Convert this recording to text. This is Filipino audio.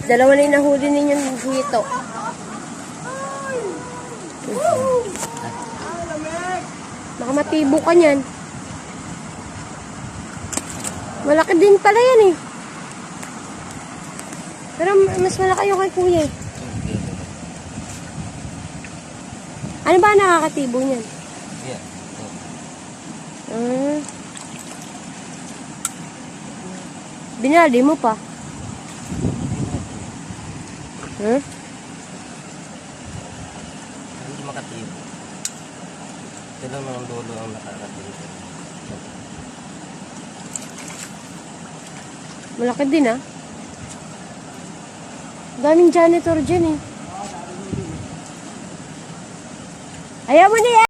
Dalawa na yung nahuli ninyong hito. Baka matibo ka niyan. Malaki din pala yan eh. Pero mas malaki yung kay kuya eh. Ano ba nakakatibo niyan? Yeah. Binaldi mo pa? Huh? Hindi makatibo. Ito lang ang dulo ang nakakatibo. Malaki din ah. Daming janitor dyan eh. Ayaw mo na yan!